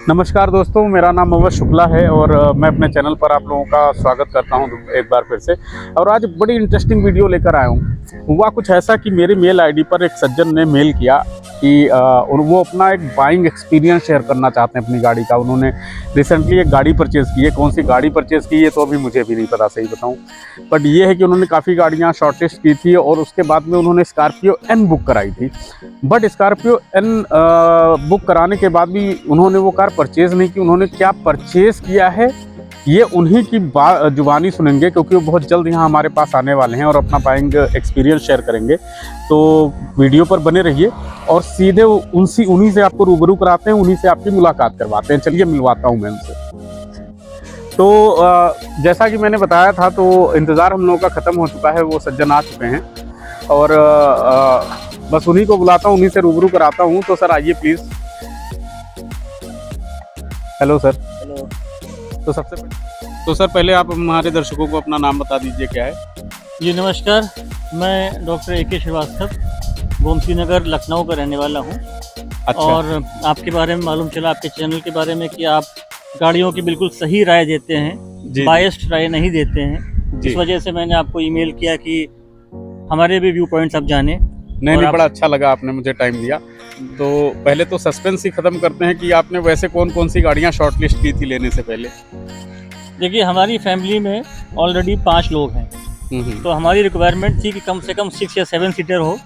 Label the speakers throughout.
Speaker 1: नमस्कार दोस्तों, मेरा नाम अवध शुक्ला है और मैं अपने चैनल पर आप लोगों का स्वागत करता हूं एक बार फिर से। और आज बड़ी इंटरेस्टिंग वीडियो लेकर आया हूं। हुआ कुछ ऐसा कि मेरे मेल आईडी पर एक सज्जन ने मेल किया कि वो अपना एक बाइंग एक्सपीरियंस शेयर करना चाहते हैं अपनी गाड़ी का। उन्होंने रिसेंटली एक गाड़ी परचेज़ की है। कौन सी गाड़ी परचेज़ की है तो अभी मुझे भी नहीं पता, सही बताऊँ। बट ये है कि उन्होंने काफ़ी गाड़ियाँ शॉर्टलिस्ट की थी और उसके बाद में उन्होंने स्कॉर्पियो एन बुक कराई थी। बट स्कॉर्पियो एन बुक कराने के बाद भी उन्होंने वो कार परचेज़ नहीं की। उन्होंने क्या परचेज़ किया है ये उन्हीं की जुबानी सुनेंगे, क्योंकि वो बहुत जल्द यहाँ हमारे पास आने वाले हैं और अपना बाइंग एक्सपीरियंस शेयर करेंगे। तो वीडियो पर बने रहिए और सीधे उन्हीं से आपको रूबरू कराते हैं, उन्हीं से आपकी मुलाकात करवाते हैं। चलिए मिलवाता हूँ मैं उनसे। तो जैसा कि मैंने बताया था, तो इंतज़ार हम लोगों का ख़त्म हो चुका है। वो सज्जन आ चुके हैं और बस उन्हीं को बुलाता हूँ, उन्हीं से रूबरू कराता हूँ। तो सर आइए प्लीज़। Hello sir.
Speaker 2: हेलो।
Speaker 1: तो सर पहले आप हमारे दर्शकों को अपना नाम बता दीजिए, क्या है?
Speaker 2: जी नमस्कार, मैं डॉक्टर AK श्रीवास्तव, गोमती नगर लखनऊ का रहने वाला हूँ।
Speaker 1: अच्छा।
Speaker 2: और आपके बारे में मालूम चला, आपके चैनल के बारे में, कि आप गाड़ियों की बिल्कुल सही राय देते हैं, बायस्ड राय नहीं देते हैं। इस वजह से मैंने आपको ईमेल किया कि हमारे भी व्यू पॉइंट्स आप जाने।
Speaker 1: नहीं, बड़ा अच्छा लगा आपने मुझे टाइम दिया। तो पहले तो सस्पेंस ही ख़त्म करते हैं कि आपने वैसे कौन कौन सी गाड़ियाँ शॉर्ट लिस्ट की थी लेने से पहले?
Speaker 2: देखिए, हमारी फैमिली में ऑलरेडी 5 लोग हैं। तो हमारी रिक्वायरमेंट थी कि कम से कम 6 या 7 सीटर हो,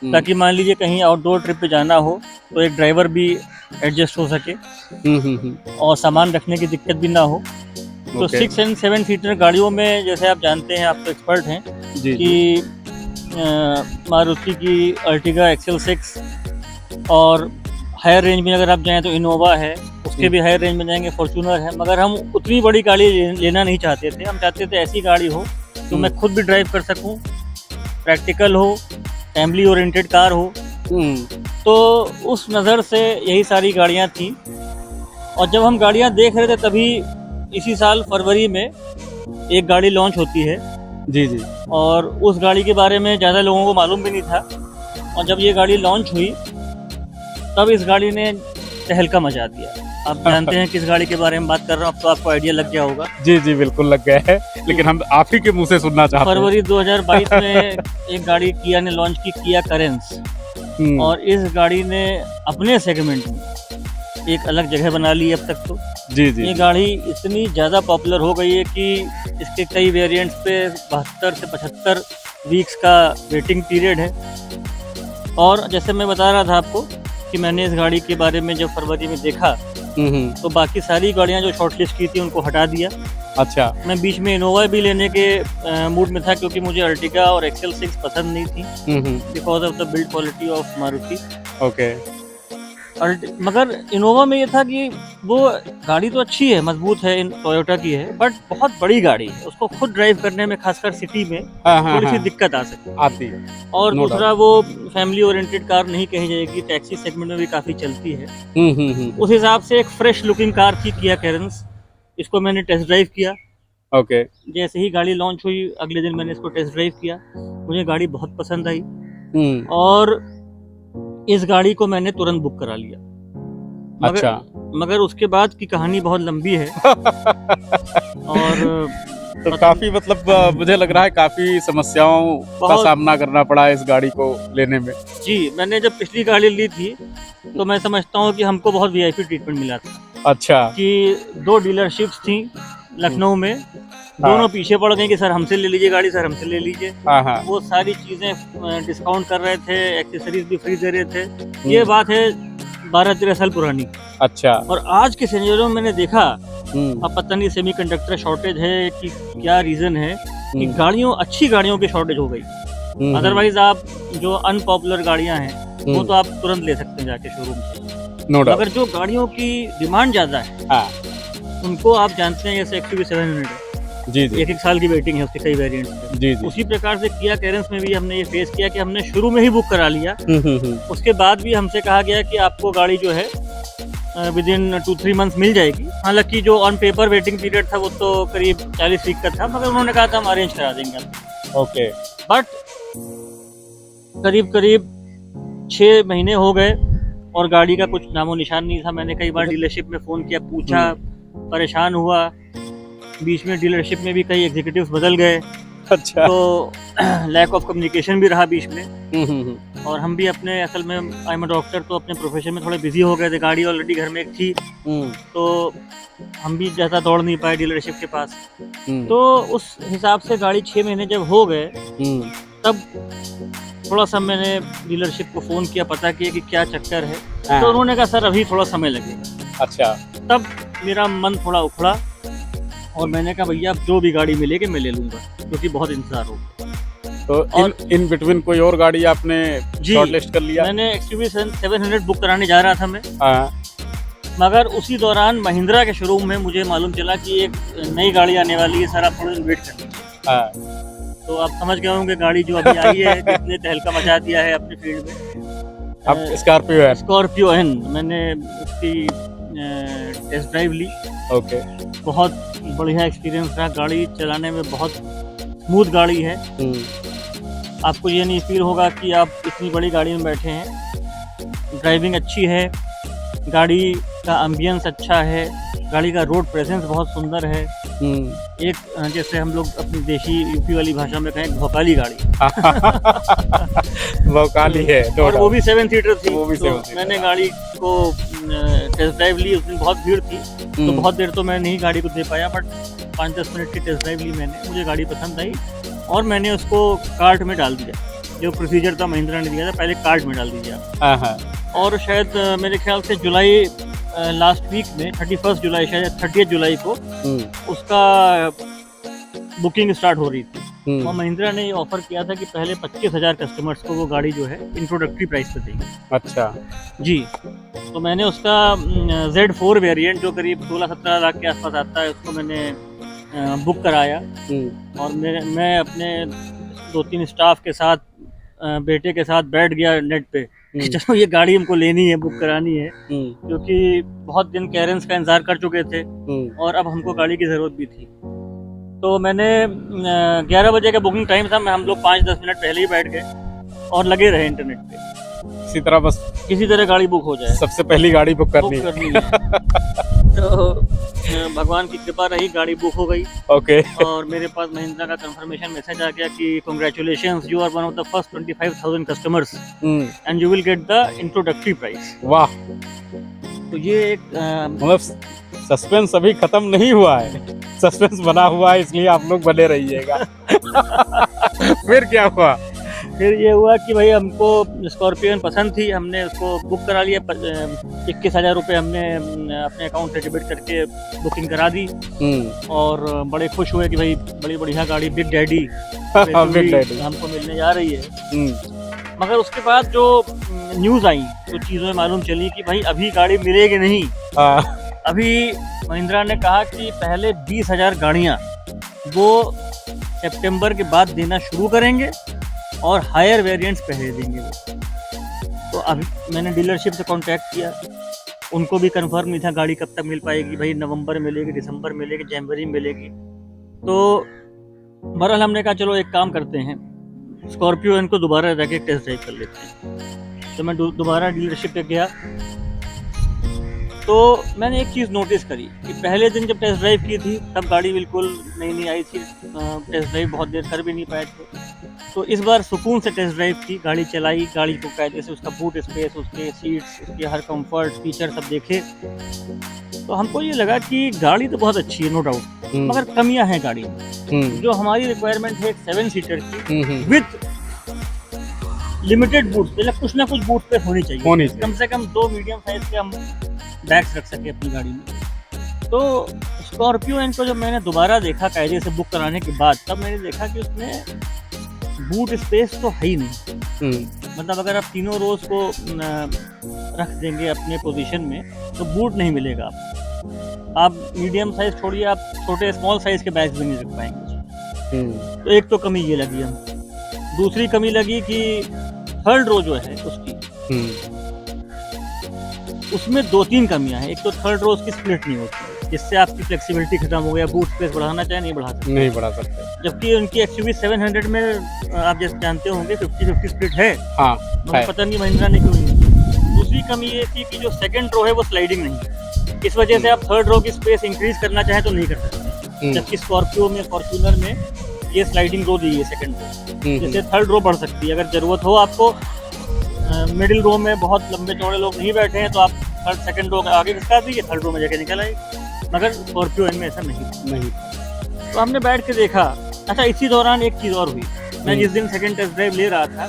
Speaker 2: ताकि मान लीजिए कहीं आउटडोर ट्रिप पे जाना हो तो एक ड्राइवर भी एडजस्ट हो सके और सामान रखने की दिक्कत भी ना हो। तो 6 एंड 7 सीटर गाड़ियों में, जैसे आप जानते हैं, आप तो एक्सपर्ट हैं, कि मारुति की अर्टिगा XL6, और हायर रेंज में अगर आप जाएं तो इनोवा है, उसके भी हायर रेंज में जाएंगे फॉर्च्यूनर है। मगर हम उतनी बड़ी गाड़ी लेना नहीं चाहते थे। हम चाहते थे ऐसी गाड़ी हो जो मैं खुद भी ड्राइव कर सकूं, प्रैक्टिकल हो, फैमिली ओरिएंटेड कार हो। तो उस नज़र से यही सारी गाड़ियां थी। और जब हम गाड़ियां देख रहे थे, तभी इसी साल फरवरी में एक गाड़ी लॉन्च होती है।
Speaker 1: जी।
Speaker 2: और उस गाड़ी के बारे में ज़्यादा लोगों को मालूम भी नहीं था। और जब ये गाड़ी लॉन्च हुई तब इस गाड़ी ने तहलका मचा दिया। आप जानते हैं किस गाड़ी के बारे में बात कर रहा हूँ, अब तो आपको आइडिया लग गया होगा।
Speaker 1: जी बिल्कुल लग गया है, लेकिन हम आप ही के मुंह से सुनना चाहते हैं।
Speaker 2: फरवरी 2022 में एक गाड़ी किया ने लॉन्च की, किया करेंस। और इस गाड़ी ने अपने सेगमेंट में एक अलग जगह बना ली अब तक तो।
Speaker 1: जी।
Speaker 2: ये गाड़ी इतनी ज़्यादा पॉपुलर हो गई है कि इसके कई वेरिएंट्स पे 72 से 75 वीक्स का वेटिंग पीरियड है। और जैसे मैं बता रहा था आपको कि मैंने इस गाड़ी के बारे में जब फरवरी में देखा तो बाकी सारी गाड़ियां जो शॉर्टलिस्ट की थी उनको हटा दिया।
Speaker 1: अच्छा।
Speaker 2: मैं बीच में इनोवा भी लेने के मूड में था, क्योंकि मुझे अर्टिगा और XL6 पसंद नहीं थी, because of the build quality of Maruti.
Speaker 1: Okay.
Speaker 2: मगर इनोवा में ये था कि वो गाड़ी तो अच्छी है, मजबूत है, टोयोटा की है, बट बहुत बड़ी गाड़ी है। उसको खुद ड्राइव करने में, खासकर सिटी में, थोड़ी सी दिक्कत आती है। और दूसरा, वो फैमिली ओरिएंटेड कार नहीं कही जाएगी, टैक्सी सेगमेंट में भी काफ़ी चलती है। उस हिसाब से एक फ्रेश लुकिंग कार थी किया कैरेंस। इसको मैंने टेस्ट ड्राइव किया।
Speaker 1: ओके।
Speaker 2: जैसे ही गाड़ी लॉन्च हुई, अगले दिन मैंने इसको टेस्ट ड्राइव किया। मुझे गाड़ी बहुत पसंद आई और इस गाड़ी को मैंने तुरंत बुक करा लिया। मगर उसके बाद की कहानी बहुत लंबी है। और
Speaker 1: तो काफी, मतलब मुझे लग रहा है काफी समस्याओं का सामना करना पड़ा इस गाड़ी को लेने में। जी,
Speaker 2: मैंने जब पिछली गाड़ी ली थी तो मैं समझता हूँ कि हमको बहुत VIP ट्रीटमेंट मिला था।
Speaker 1: अच्छा।
Speaker 2: कि 2 डीलरशिप्स थी लखनऊ में, दोनों पीछे पड़ गई कि सर हमसे ले लीजिए गाड़ी, सर हमसे ले लीजिए। वो सारी चीजें डिस्काउंट कर रहे थे, एक्सेसरीज भी फ्री दे रहे थे। ये बात है 12-13 साल पुरानी।
Speaker 1: अच्छा।
Speaker 2: और आज के सिनेरियो में मैंने देखा, अब पता नहीं सेमीकंडक्टर शॉर्टेज है कि क्या रीजन है, कि अच्छी गाड़ियों की शॉर्टेज हो गई। अदरवाइज आप जो अनपॉपुलर गाड़ियां हैं वो तो आप तुरंत ले सकते हैं जाके शोरूम से। मगर जो गाड़ियों की डिमांड ज्यादा है, उनको आप जानते हैं, जैसे XUV 700 है,
Speaker 1: जी।
Speaker 2: 1 साल की वेटिंग है उसके कई वेरिएंट्स में। जी। उसी प्रकार से किया कैरेंस में भी हमने ये फेस किया कि हमने शुरू में ही बुक करा लिया। उसके बाद भी हमसे कहा गया कि आपको गाड़ी जो है विद इन 2-3 मंथ्स मिल जाएगी। हालांकि जो ऑन पेपर वेटिंग पीरियड था वो तो करीब 40 वीक का था, मगर उन्होंने कहा था हम अरेंज करा देंगे।
Speaker 1: ओके।
Speaker 2: बट करीब 6 महीने हो गए और गाड़ी का कुछ नामो निशान नहीं था। मैंने कई बार डीलरशिप में फ़ोन किया, पूछा, परेशान हुआ। बीच में डीलरशिप में भी कई एग्जीक्यूटिव्स बदल गए,
Speaker 1: अच्छा।
Speaker 2: तो लैक ऑफ कम्युनिकेशन भी रहा बीच में। और हम भी अपने, असल में आई एम अ डॉक्टर, तो अपने प्रोफेशन में थोड़े बिजी हो गए थे। गाड़ी ऑलरेडी घर में एक थी, तो हम भी ज़्यादा दौड़ नहीं पाए डीलरशिप के पास। तो उस हिसाब से गाड़ी 6 महीने जब हो गए, तब थोड़ा सा मैंने डीलरशिप को फ़ोन किया, पता किया कि क्या चक्कर है। तो उन्होंने कहा सर अभी थोड़ा समय लगेगा।
Speaker 1: अच्छा।
Speaker 2: तब मेरा मन थोड़ा उखड़ा और मैंने कहा भैया अब जो भी गाड़ी मिलेगी मैं ले लूँगा, क्योंकि बहुत इंतज़ार हो गया।
Speaker 1: तो इन बिटवीन कोई और गाड़ी आपने शॉर्टलिस्ट कर लिया?
Speaker 2: मैंने एक्सयूवी 700 बुक कराने जा रहा था मैं,
Speaker 1: हाँ।
Speaker 2: मगर उसी दौरान महिंद्रा के शोरूम में मुझे मालूम चला कि एक नई गाड़ी आने वाली है, सर आप थोड़ा दिन वेट कर लीजिए।
Speaker 1: हाँ।
Speaker 2: तो आप समझ गए होंगे गाड़ी जो अभी आई है जिसने तहलका मचा दिया है अपने फील्ड में।
Speaker 1: अब स्कॉर्पियो है।
Speaker 2: स्कॉर्पियो एन, मैंने उसकी टेस्ट ड्राइव ली।
Speaker 1: ओके।
Speaker 2: बहुत बढ़िया एक्सपीरियंस रहा, गाड़ी चलाने में बहुत स्मूथ गाड़ी है। आपको ये नहीं फील होगा कि आप इतनी बड़ी गाड़ी में बैठे हैं। ड्राइविंग अच्छी है, गाड़ी का एम्बियंस अच्छा है, गाड़ी का रोड प्रेजेंस बहुत सुंदर है। एक जैसे हम लोग अपनी देशी यूपी वाली भाषा में कहें, भौकाली गाड़ी।
Speaker 1: भौकाली है,
Speaker 2: और वो भी 7 सीटर थी।
Speaker 1: वो भी
Speaker 2: तो
Speaker 1: 7 सीटर।
Speaker 2: मैंने गाड़ी को टेस्ट ड्राइव ली, उस दिन बहुत भीड़ थी, तो बहुत देर तो मैं नहीं गाड़ी को दे पाया, बट 5-10 मिनट की टेस्ट ड्राइव ली मैंने। मुझे गाड़ी पसंद आई और मैंने उसको कार्ट में डाल दिया। जो प्रोसीजर था महिंद्रा ने दिया था, पहले कार्ट में डाल दीजिए। और शायद मेरे ख्याल से जुलाई लास्ट वीक में 31 जुलाई, शायद 30 जुलाई को उसका बुकिंग स्टार्ट हो रही थी। और महिंद्रा ने ये ऑफर किया था कि पहले 25,000 कस्टमर्स को वो गाड़ी जो है इंट्रोडक्टरी प्राइस पे देगी। अच्छा जी। तो मैंने उसका Z4 वेरिएंट जो करीब 16-17 लाख के आसपास आता है, उसको मैंने बुक कराया। और मैं अपने 2-3 स्टाफ के साथ, बेटे के साथ बैठ गया नेट पे कि चलो ये गाड़ी हमको लेनी है, बुक करानी है, क्योंकि बहुत दिन क्लियरेंस का इंतजार कर चुके थे और अब हमको गाड़ी की ज़रूरत भी थी। तो मैंने 11 बजे का बुकिंग टाइम था, हम लोग 5-10 मिनट पहले ही बैठ गए और लगे रहे इंटरनेट पे।
Speaker 1: इसी तरह बस
Speaker 2: किसी तरह गाड़ी बुक हो जाए,
Speaker 1: सबसे पहली गाड़ी बुक करनी
Speaker 2: है। तो भगवान की कृपा रही, गाड़ी बुक हो गई।
Speaker 1: ओके।
Speaker 2: और मेरे पास महिंद्रा का कंफर्मेशन मैसेज आ गया कि congratulations, you are one of the first 25,000 customers and you will get the introductory price.
Speaker 1: वाह।
Speaker 2: तो ये एक
Speaker 1: मतलब सस्पेंस अभी खत्म नहीं हुआ है, सस्पेंस बना हुआ है, इसलिए आप लोग बने रहिएगा। फिर क्या हुआ?
Speaker 2: फिर ये हुआ कि भाई हमको स्कॉर्पियन पसंद थी, हमने उसको बुक करा लिया। 21,000 रुपये हमने अपने अकाउंट से डेबिट करके बुकिंग करा दी। और बड़े खुश हुए कि भाई बड़ी बढ़िया गाड़ी, बिग डैडी हमको मिलने जा रही है। मगर उसके बाद जो न्यूज़ आई, तो चीज़ों में मालूम चली कि भाई अभी गाड़ी मिलेगी नहीं। अभी महिंद्रा ने कहा कि पहले 20,000 गाड़ियाँ वो सितंबर के बाद देना शुरू करेंगे और हायर वेरिएंट्स पहले देंगे वो। तो अभी मैंने डीलरशिप से कांटेक्ट किया, उनको भी कंफर्म नहीं था गाड़ी कब तक मिल पाएगी। भाई नवंबर मिलेगी, दिसंबर मिलेगी, जनवरी मिलेगी। तो बहरहाल हमने कहा चलो एक काम करते हैं, स्कॉर्पियो इनको दोबारा जाके टेस्ट ड्राइव कर लेते हैं। तो मैं दोबारा डीलरशिप पे गया, तो मैंने एक चीज़ नोटिस करी कि पहले दिन जब टेस्ट ड्राइव की थी तब गाड़ी बिल्कुल नई आई थी, टेस्ट ड्राइव बहुत देर कर भी नहीं पाए थे। तो इस बार सुकून से टेस्ट ड्राइव की, गाड़ी चलाई, गाड़ी को कायदे से उसका बूट स्पेस, उसके सीट्स, उसके हर कंफर्ट फीचर सब देखे। तो हमको ये लगा कि गाड़ी तो बहुत अच्छी है, नो डाउट, मगर कमियां हैं गाड़ी में। जो हमारी रिक्वायरमेंट है 7 सीटर की विद लिमिटेड बूट, मतलब कुछ ना कुछ बूट स्पेस होनी चाहिए। कम से कम 2 मीडियम साइज के हम बैग्स रख सके अपनी गाड़ी में। तो स्कॉर्पियो इनको जब मैंने दोबारा देखा कायदे से बुक कराने के बाद, तब मैंने देखा कि उसमें बूट स्पेस तो है ही नहीं। मतलब अगर आप तीनों रोज को रख देंगे अपने पोजीशन में तो बूट नहीं मिलेगा आप मीडियम साइज छोड़िए, आप छोटे स्मॉल साइज के बैग्स भी नहीं रख पाएंगे। तो एक तो कमी ये लगी हमको। दूसरी कमी लगी कि थर्ड रो जो है उसमें 2-3 कमियां हैं। एक तो थर्ड रो उसकी स्प्लिट नहीं होती, जिससे आपकी फ्लेक्सिबिलिटी खत्म हो गया। बूट स्पेस बढ़ाना चाहे नहीं बढ़ा सकते। जबकि उनकी एक्सयूवी 700 में आप जैसे जानते होंगे 50-50 स्प्लिट है। हाँ, मगर पता नहीं महिंद्रा ने क्यों नहीं। दूसरी कमी ये थी कि जो सेकंड रो है वो स्लाइडिंग नहीं है, इस वजह से आप थर्ड रो की स्पेस इंक्रीज करना चाहें तो नहीं कर सकते। जबकि स्कॉर्पियो में, फॉर्च्यूनर में ये स्लाइडिंग रो दी है सेकंड रो, जैसे थर्ड रो बढ़ सकती है। अगर ज़रूरत हो आपको, मिडिल रो में बहुत लंबे चौड़े लोग नहीं बैठे हैं तो आप थर्ड सेकंड रो आगे खिसका दीजिए, थर्ड रो में जगह निकल आएगी। मगर स्कॉर्पियो इनमें ऐसा नहीं। तो हमने बैठ के देखा। अच्छा, इसी दौरान एक चीज़ और हुई। मैं जिस दिन सेकंड टेस्ट ड्राइव ले रहा था,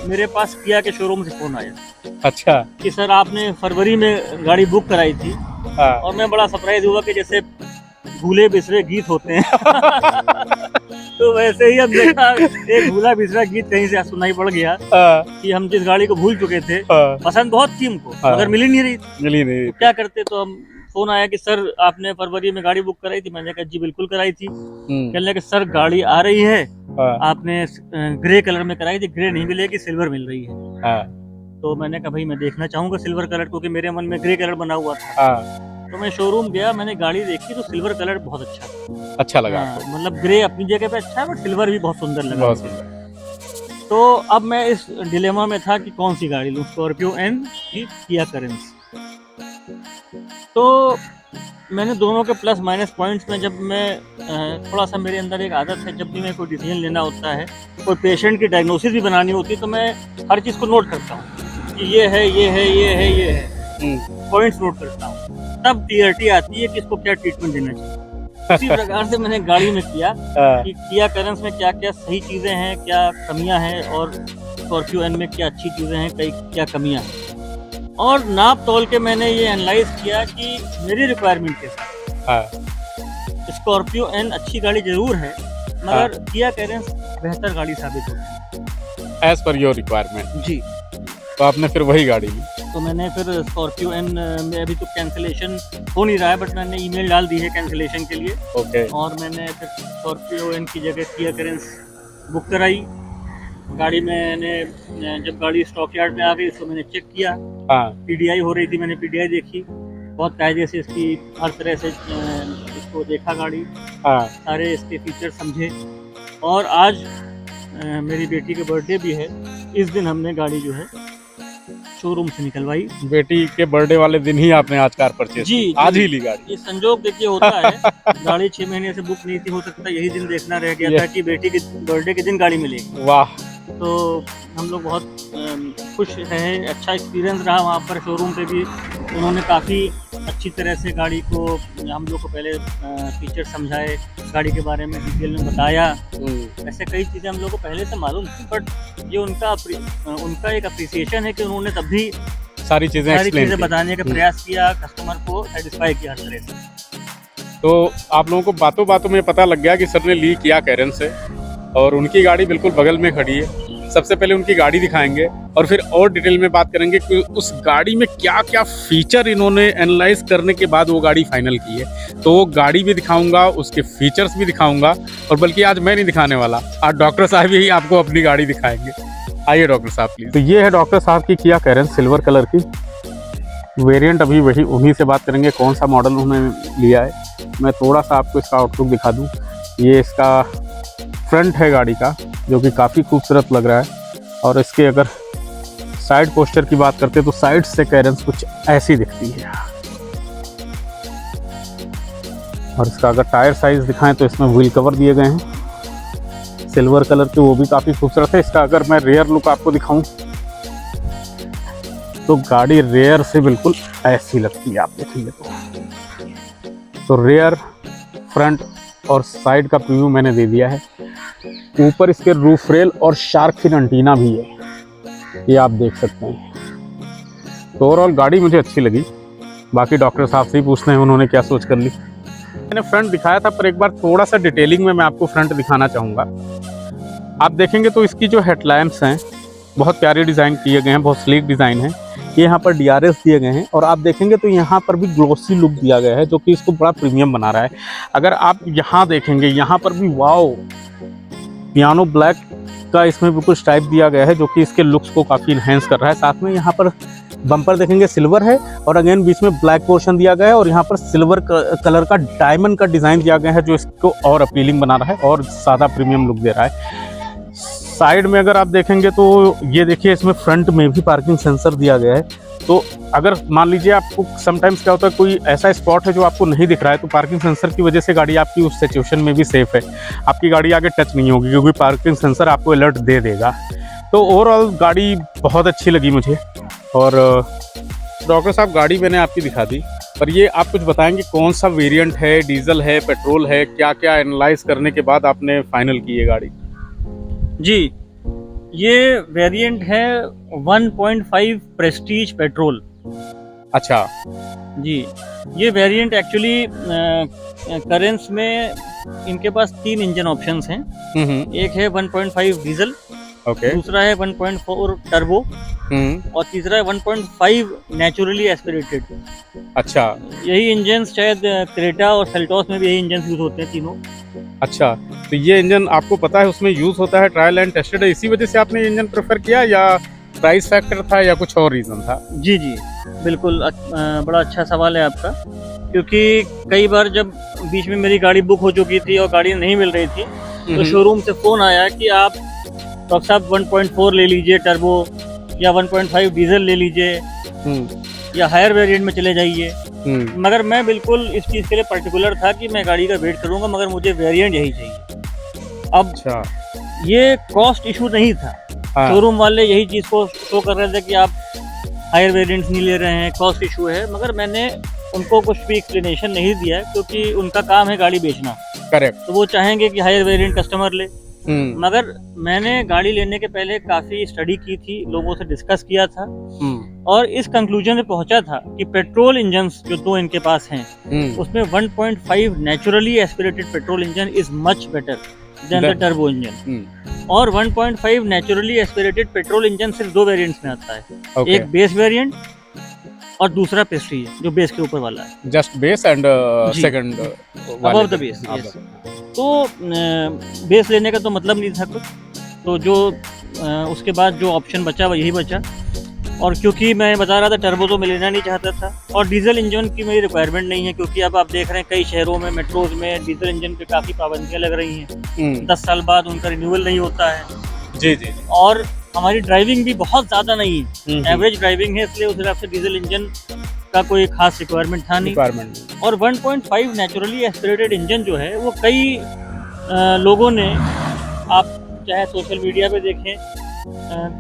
Speaker 2: मेरे पास किया के शोरूम से फ़ोन आया।
Speaker 1: अच्छा।
Speaker 2: कि सर आपने फरवरी में गाड़ी बुक कराई थी।
Speaker 1: हाँ।
Speaker 2: और मैं बड़ा सरप्राइज हुआ कि जैसे भूले बिसरे गीत होते हैं तो वैसे ही अब देखा एक भूला बिसरा गीत कहीं से सुनाई पड़ गया कि हम जिस गाड़ी को भूल चुके थे, पसंद बहुत थी हमको, मगर मिली नहीं रही। तो क्या करते, तो हम फोन आया कि सर आपने फरवरी में गाड़ी बुक कराई थी। मैंने कहा जी बिल्कुल कराई थी। कहने कि सर गाड़ी आ रही है, आपने ग्रे कलर में कराई थी, ग्रे नहीं मिलेगी, सिल्वर मिल रही है। तो मैंने कहा भाई मैं देखना चाहूंगा सिल्वर कलर, क्योंकि मेरे मन में ग्रे कलर बना हुआ था। तो मैं शोरूम गया, मैंने गाड़ी देखी तो सिल्वर कलर बहुत अच्छा
Speaker 1: लगा।
Speaker 2: मतलब ग्रे अपनी जगह पे अच्छा है, बट सिल्वर भी बहुत सुंदर लगा। तो अब मैं इस डिलेमा में था कि कौन सी गाड़ी लूं, स्कॉर्पियो एन की किया करेंस। तो मैंने दोनों के प्लस माइनस पॉइंट्स में, जब मैं थोड़ा सा मेरे अंदर एक आदत है, जब भी मैं कोई डिसीजन लेना होता है, कोई पेशेंट की डायग्नोसिस भी बनानी होती है, तो मैं हर चीज़ को नोट करता हूँ कि ये है, ये है, ये है, ये है, पॉइंट्स नोट करता हूँ। तब क्लियरिटी आती है कि इसको क्या ट्रीटमेंट देना चाहिए। इसी प्रकार से मैंने गाड़ी में किया कि किया करेंस में क्या क्या सही चीज़ें हैं, क्या कमियां हैं, और स्कॉर्पियो एन में क्या अच्छी चीज़ें हैं, कई क्या कमियां हैं। और नाप तोल के मैंने ये एनालाइज किया कि मेरी रिक्वायरमेंट के साथ स्कॉर्पियो एन अच्छी गाड़ी जरूर है, मगर किया करेंस बेहतर गाड़ी साबित होती है
Speaker 1: एज पर योर रिक्वायरमेंट।
Speaker 2: जी।
Speaker 1: तो आपने फिर वही गाड़ी ली।
Speaker 2: तो मैंने फिर स्कॉर्पियो एन में अभी तो कैंसिलेशन हो नहीं रहा है, बट मैंने ईमेल डाल दी है कैंसिलेशन के लिए।
Speaker 1: ओके।
Speaker 2: और मैंने फिर स्कॉर्पियो एन की जगह किया करेंस बुक कराई। गाड़ी मैंने, जब गाड़ी स्टॉक यार्ड में आ गई तो मैंने चेक किया। पीडीआई हो रही थी, मैंने पीडीआई देखी, बहुत कायदे से इसकी हर तरह से इसको देखा गाड़ी, सारे इसके फीचर समझे। और आज मेरी बेटी का बर्थडे भी है, इस दिन हमने गाड़ी जो है शोरूम से निकलवाई।
Speaker 1: बेटी के बर्थडे वाले दिन ही आपने आज कार परचेज
Speaker 2: जी,
Speaker 1: आज ही ली गाड़ी।
Speaker 2: ये संजोग देखिए होता है गाड़ी 6 महीने से बुक नहीं थी, हो सकता है यही दिन देखना रह गया था कि बेटी के बर्थडे के दिन गाड़ी मिलेगी। वाह। तो हम लोग बहुत खुश हैं, अच्छा एक्सपीरियंस रहा वहाँ पर शोरूम पे भी। उन्होंने काफ़ी अच्छी तरह से गाड़ी को, हम लोग को पहले फीचर समझाए, गाड़ी के बारे में डिटेल में बताया। ऐसे कई चीज़ें हम लोग को पहले से मालूम थी, बट ये उनका एक अप्रिसिएशन है कि उन्होंने तब भी सारी चीज़ें बताने का प्रयास किया, कस्टमर को सेटिस्फाई किया हर तरह से।
Speaker 1: तो आप लोगों को बातों बातों में पता लग गया कि सर ने ली किया कैरेंस है, और उनकी गाड़ी बिल्कुल बगल में खड़ी है। सबसे पहले उनकी गाड़ी दिखाएंगे और फिर और डिटेल में बात करेंगे कि उस गाड़ी में क्या क्या फीचर इन्होंने एनालाइज करने के बाद वो गाड़ी फाइनल की है। तो वो गाड़ी भी दिखाऊंगा, उसके फीचर्स भी दिखाऊंगा, और बल्कि आज मैं नहीं दिखाने वाला, आज डॉक्टर साहब ही आपको अपनी गाड़ी दिखाएंगे। आइए डॉक्टर साहब प्लीज। तो ये है डॉक्टर साहब की किया कैरेंस सिल्वर कलर की वेरिएंट। अभी वही उन्हीं से बात करेंगे कौन सा मॉडल उन्होंने लिया है। मैं थोड़ा सा आपको इसका आउटलुक दिखा दूँ। ये इसका फ्रंट है गाड़ी का, जो कि काफ़ी खूबसूरत लग रहा है। और इसके अगर साइड पोस्टर की बात करते हैं तो साइड से कैरेंस कुछ ऐसी दिखती है। और इसका अगर टायर साइज दिखाएं तो इसमें व्हील कवर दिए गए हैं सिल्वर कलर के, वो भी काफ़ी खूबसूरत है। इसका अगर मैं रेयर लुक आपको दिखाऊं तो गाड़ी रेयर से बिल्कुल ऐसी लगती है, आप देखेंगे तो रेयर, फ्रंट और साइड का प्रीव्यू मैंने दे दिया है। ऊपर इसके रूफ रेल और शार्क फिन एंटीना भी है, ये आप देख सकते हैं। तो ओवरऑल गाड़ी मुझे अच्छी लगी। बाकी डॉक्टर साहब से ही पूछते हैं उन्होंने क्या सोच कर ली। मैंने फ्रंट दिखाया था, पर एक बार थोड़ा सा डिटेलिंग में मैं आपको फ्रंट दिखाना चाहूँगा। आप देखेंगे तो इसकी जो हेडलैम्प्स हैं बहुत प्यारे डिज़ाइन किए गए हैं, बहुत स्लीक डिज़ाइन है। ये यहाँ पर DRS दिए गए हैं, और आप देखेंगे तो यहाँ पर भी ग्लोसी लुक दिया गया है, जो कि इसको बड़ा प्रीमियम बना रहा है। अगर आप यहाँ देखेंगे, यहाँ पर भी वाओ पियानो ब्लैक का इसमें भी कुछ टाइप दिया गया है, जो कि इसके लुक्स को काफ़ी इन्हेंस कर रहा है। साथ में यहाँ पर बम्पर देखेंगे सिल्वर है, और अगेन बीच में ब्लैक पोर्शन दिया गया है, और यहाँ पर सिल्वर कलर का डायमंड का डिज़ाइन दिया गया है, जो इसको और अपीलिंग बना रहा है और ज़्यादा प्रीमियम लुक दे रहा है। साइड में अगर आप देखेंगे तो ये देखिए, इसमें फ्रंट में भी पार्किंग सेंसर दिया गया है, तो अगर मान लीजिए आपको समटाइम्स क्या होता है, कोई ऐसा स्पॉट है जो आपको नहीं दिख रहा है, तो पार्किंग सेंसर की वजह से गाड़ी आपकी उस सिचुएशन में भी सेफ है, आपकी गाड़ी आगे टच नहीं होगी क्योंकि पार्किंग सेंसर आपको अलर्ट दे देगा। तो ओवरऑल गाड़ी बहुत अच्छी लगी मुझे। और डॉक्टर साहब, गाड़ी मैंने आपकी दिखा दी, पर ये आप कुछ बताएंगे कौन सा वेरिएंट है, डीजल है, पेट्रोल है, क्या क्या एनालाइज करने के बाद आपने फाइनल की ये गाड़ी?
Speaker 2: जी, ये वेरिएंट है 1.5 प्रेस्टीज पेट्रोल।
Speaker 1: अच्छा
Speaker 2: जी, ये वेरिएंट एक्चुअली करेंस में इनके पास 3 इंजन ऑप्शंस हैं। एक है 1.5 डीजल,
Speaker 1: ओके,
Speaker 2: दूसरा है 1.4 टर्बो और तीसरा है 1.5 नेचुरली एस्पिरेटेड।
Speaker 1: अच्छा
Speaker 2: यही इंजन शायद क्रेटा और सेल्टॉस में भी यही इंजन यूज होते हैं तीनों।
Speaker 1: अच्छा, तो ये इंजन आपको पता है उसमें यूज होता है, ट्रायल एंड टेस्टेड है, इसी वजह से आपने ये इंजन प्रेफर किया या प्राइस फैक्टर था या कुछ और रीजन था?
Speaker 2: जी जी, बिल्कुल बड़ा अच्छा सवाल है आपका, क्योंकि कई बार जब बीच में मेरी गाड़ी बुक हो चुकी थी और गाड़ी नहीं मिल रही थी, तो शोरूम से फ़ोन आया कि आप डॉक्टर साहब 1.4 ले लीजिए टर्बो या 1.5 डीजल ले लीजिए या हायर वेरिएंट में चले जाइए। मगर मैं बिल्कुल इस चीज़ के लिए पर्टिकुलर था कि मैं गाड़ी का वेट करूंगा, मगर मुझे वेरिएंट यही चाहिए। अब
Speaker 1: अच्छा,
Speaker 2: ये कॉस्ट इशू नहीं था।
Speaker 1: हाँ।
Speaker 2: शोरूम वाले यही चीज़ को शो कर रहे थे कि आप हायर वेरिएंट्स नहीं ले रहे हैं, कॉस्ट इशू है, मगर मैंने उनको कुछ भी एक्सप्लेनेशन नहीं दिया क्योंकि उनका काम है गाड़ी बेचना।
Speaker 1: करेक्ट।
Speaker 2: तो वो चाहेंगे कि हायर वेरिएंट कस्टमर ले। मगर मैंने गाड़ी लेने के पहले काफ़ी स्टडी की थी, लोगों से डिस्कस किया था और इस कंक्लूजन पे पहुंचा था कि पेट्रोल इंजन्स जो 2 इनके पास हैं, उसमें 1.5 naturally aspirated petrol engine is much better than the turbo engine. और 1.5 नेचुरली एस्पिरेटेड पेट्रोल इंजन सिर्फ 2 वेरिएंट्स में आता है। एक बेस वेरिएंट और दूसरा पेस्ट्री है जो बेस के ऊपर वाला है,
Speaker 1: just base and second
Speaker 2: above the base. तो बेस लेने का तो मतलब नहीं था कुछ, तो जो उसके बाद जो ऑप्शन बचा वो यही बचा। और क्योंकि मैं बता रहा था टर्बो तो मैं लेना नहीं चाहता था और डीजल इंजन की मेरी रिक्वायरमेंट नहीं है, क्योंकि अब आप देख रहे हैं कई शहरों में मेट्रोज में डीजल इंजन पे काफ़ी पाबंदियां लग रही हैं। 10 साल बाद उनका रिन्यूअल नहीं होता है।
Speaker 1: जी जी।
Speaker 2: और हमारी ड्राइविंग भी बहुत ज़्यादा नहीं है, एवरेज ड्राइविंग है, इसलिए उस हिसाब से डीजल इंजन का कोई खास रिक्वायरमेंट था नहीं। और 1.5 नेचुरली एस्पिरेटेड इंजन जो है वो कई लोगों ने, आप चाहे सोशल मीडिया पे देखें,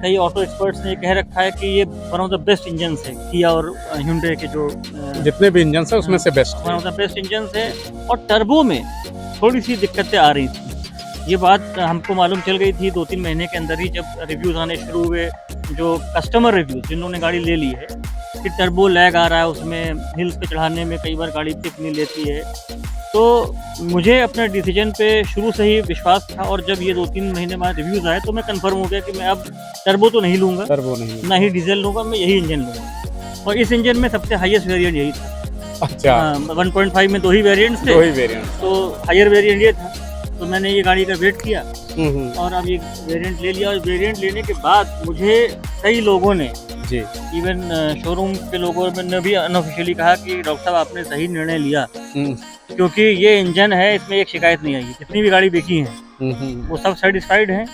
Speaker 2: कई ऑटो एक्सपर्ट्स ने कह रखा है कि ये one of the best engine है। किया और hyundai के जो
Speaker 1: जितने भी इंजन है उसमें से best,
Speaker 2: one of the best engine है। और टर्बो में थोड़ी सी दिक्कतें आ रही थी, ये बात हमको मालूम चल गई थी 2-3 महीने के अंदर ही, जब रिव्यूज़ आने शुरू हुए, जो कस्टमर रिव्यूज़ जिन्होंने गाड़ी ले ली है, कि टर्बो लैग आ रहा है उसमें, हिल्स पे चढ़ाने में कई बार गाड़ी टिक नहीं लेती है। तो मुझे अपने डिसीजन पे शुरू से ही विश्वास था और जब ये 2-3 महीने बाद रिव्यूज़ आए तो मैं कंफर्म हो गया कि मैं अब टर्बो तो नहीं लूँगा,
Speaker 1: टर्बो नहीं,
Speaker 2: ना ही डीजल लूँगा, मैं यही इंजन लूँगा। और इस इंजन में सबसे हाईएस्ट वेरिएंट यही था।
Speaker 1: अच्छा,
Speaker 2: 1.5 में 2 ही वेरिएंट्स थे,
Speaker 1: 2 ही वेरिएंट,
Speaker 2: तो हायर वेरिएंट ये था। तो मैंने ये गाड़ी का वेट किया और अब ये वेरिएंट ले लिया। और वेरिएंट लेने के बाद मुझे कई लोगों ने
Speaker 1: जी,
Speaker 2: इवन शोरूम के लोगों ने भी अनऑफिशियली कहा कि डॉक्टर साहब आपने सही निर्णय लिया, क्योंकि ये इंजन है, इसमें एक शिकायत नहीं आई। जितनी भी गाड़ी बिकी हैं वो सब सेटिस्फाइड हैं।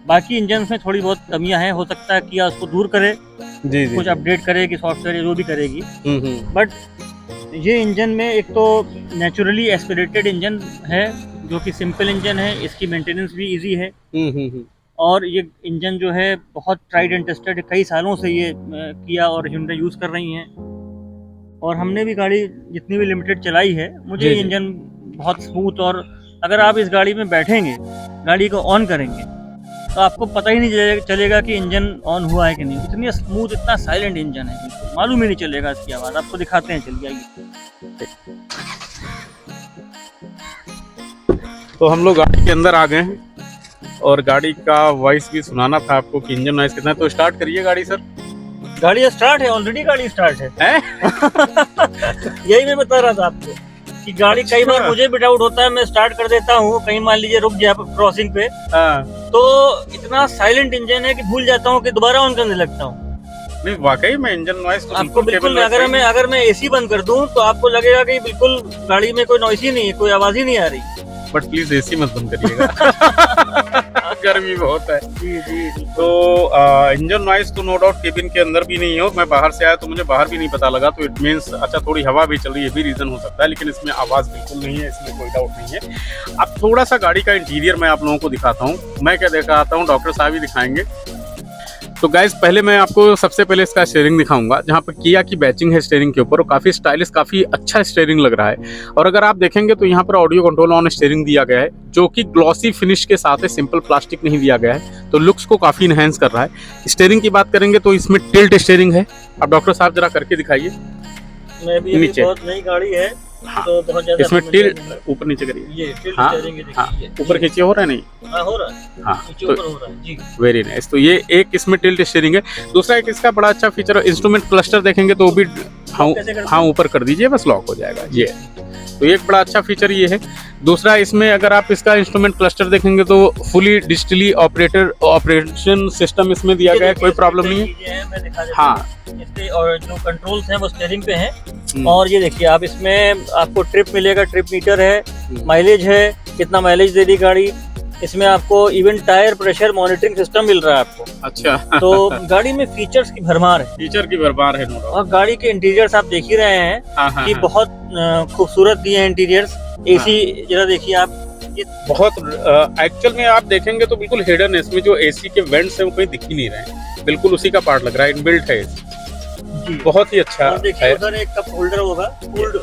Speaker 2: बाकी इंजन में थोड़ी बहुत कमियां हैं, हो सकता है कि उसको दूर करे,
Speaker 1: जी जी,
Speaker 2: कुछ अपडेट करेगी सॉफ्टवेयर, जो भी करेगी। बट ये इंजन में एक तो नेचुरली एस्पिरेटेड इंजन है जो कि सिंपल इंजन है, इसकी मेंटेनेंस भी इजी है। और ये इंजन जो है बहुत ट्राइड एंड टेस्टेड, कई सालों से ये किया और hyundai यूज़ कर रही हैं। और हमने भी गाड़ी जितनी भी लिमिटेड चलाई है, मुझे ये इंजन बहुत स्मूथ, और अगर आप इस गाड़ी में बैठेंगे, गाड़ी को ऑन करेंगे, तो आपको पता ही नहीं चलेगा कि इंजन ऑन हुआ है कि नहीं। इतनी स्मूथ, इतना साइलेंट इंजन है, मालूम ही नहीं चलेगा इसकी आवाज़। आपको दिखाते हैं, चलिए आइए।
Speaker 1: तो हम लोग गाड़ी के अंदर आ गए हैं और गाड़ी का वॉइस भी सुनाना था आपको कि इंजन नॉइस कितना है। तो स्टार्ट करिए गाड़ी सर।
Speaker 2: गाड़ी स्टार्ट है, ऑलरेडी गाड़ी स्टार्ट है। यही मैं बता रहा था आपको कि गाड़ी कई बार मुझे भी डाउट होता है, मैं स्टार्ट कर देता हूँ, कहीं मान लीजिए रुक गया क्रॉसिंग पे, तो इतना साइलेंट इंजन है कि भूल जाता हूँ कि दोबारा ऑन करने लगता हूँ।
Speaker 1: नहीं, वाकई में इंजन नॉइस तो
Speaker 2: आपको बिल्कुल, अगर मैं एसी बंद कर दूं तो आपको लगेगा कि बिल्कुल गाड़ी में कोई नॉइस ही नहीं है, कोई आवाज ही नहीं आ रही।
Speaker 1: बट प्लीज एसी मत बंद करिएगा। गर्मी बहुत है।
Speaker 2: जी जी जी।
Speaker 1: तो इंजन नॉइस तो नो डाउट केबिन के अंदर भी नहीं हो, मैं बाहर से आया तो मुझे बाहर भी नहीं पता लगा, तो इट मीन्स अच्छा थोड़ी हवा भी चल रही है, ये भी रीज़न हो सकता है, लेकिन इसमें आवाज़ बिल्कुल नहीं है, इसमें कोई डाउट नहीं है। अब थोड़ा सा गाड़ी का इंटीरियर मैं आप लोगों को दिखाता हूँ। मैं क्या दिखाता हूँ, डॉक्टर साहब ही दिखाएंगे। तो गाइज पहले मैं आपको सबसे पहले इसका स्टीयरिंग दिखाऊंगा, जहाँ पर किया की बैचिंग है स्टीयरिंग के ऊपर, और काफ़ी स्टाइलिश, काफ़ी अच्छा स्टीयरिंग लग रहा है। और अगर आप देखेंगे तो यहाँ पर ऑडियो कंट्रोल ऑन स्टीयरिंग दिया गया है, जो कि ग्लॉसी फिनिश के साथ है, सिंपल प्लास्टिक नहीं दिया गया है, तो लुक्स को काफ़ी इनहेंस कर रहा है। स्टीयरिंग की बात करेंगे तो इसमें टिल्ट स्टीयरिंग है। अब डॉक्टर साहब जरा करके दिखाइए।
Speaker 2: मैं भी
Speaker 1: नीचे।
Speaker 2: बहुत नई गाड़ी है,
Speaker 1: हाँ,
Speaker 2: तो बहुत ज्यादा
Speaker 1: इसमें
Speaker 2: familiar
Speaker 1: टिल्ट
Speaker 2: नहीं है।
Speaker 1: ऊपर नीचे करिए।
Speaker 2: ये टिल्ट
Speaker 1: हाँ,
Speaker 2: स्टीयरिंग है,
Speaker 1: हाँ,
Speaker 2: देखिए
Speaker 1: ऊपर खींचिए, हो रहा है नहीं?
Speaker 2: हाँ हो रहा है,
Speaker 1: हाँ,
Speaker 2: नीचे
Speaker 1: तो
Speaker 2: ऊपर हो रहा है जी।
Speaker 1: Very nice. तो ये एक इसमें टिल्ट स्टीयरिंग है। दूसरा एक इसका बड़ा अच्छा फीचर, इंस्ट्रूमेंट क्लस्टर देखेंगे तो वो भी
Speaker 2: कैसे करते हैं?
Speaker 1: हाँ ऊपर कर दीजिए, बस लॉक हो जाएगा ये। तो एक बड़ा अच्छा फीचर ये है। दूसरा इसमें अगर आप इसका इंस्ट्रूमेंट क्लस्टर देखेंगे तो फुली डिजिटली ऑपरेशन सिस्टम इसमें दिया गया है, कोई प्रॉब्लम नहीं है।
Speaker 2: मैं दिखा देता
Speaker 1: हाँ,
Speaker 2: हूँ। इसके और जो कंट्रोल्स हैं वो स्टीयरिंग पे हैं। और ये देखिए आप इसमें आपको ट्रिप मिलेगा, ट्रिप मीटर है, माइलेज है, कितना माइलेज दे रही गाड़ी। इसमें आपको even tyre pressure monitoring system मिल रहा है आपको।
Speaker 1: अच्छा।
Speaker 2: तो गाड़ी में फीचर्स की भरमार है,
Speaker 1: फीचर की भरमार है।
Speaker 2: और गाड़ी के इंटीरियर्स आप देख ही रहे हैं कि बहुत खूबसूरत दिए हैं इंटीरियर्स। एसी जरा देखिए आप, ये
Speaker 1: बहुत एक्चुअल में आप देखेंगे तो बिल्कुल हिडन है, इसमें जो एसी के वेंट्स हैं वो कहीं दिख ही नहीं रहे हैं, बिल्कुल उसी का पार्ट लग रहा है, इनबिल्ट है
Speaker 2: जी।
Speaker 1: बहुत ही अच्छा
Speaker 2: और देखिए
Speaker 1: है।
Speaker 2: उधर एक कप होल्डर होगा, कूल्ड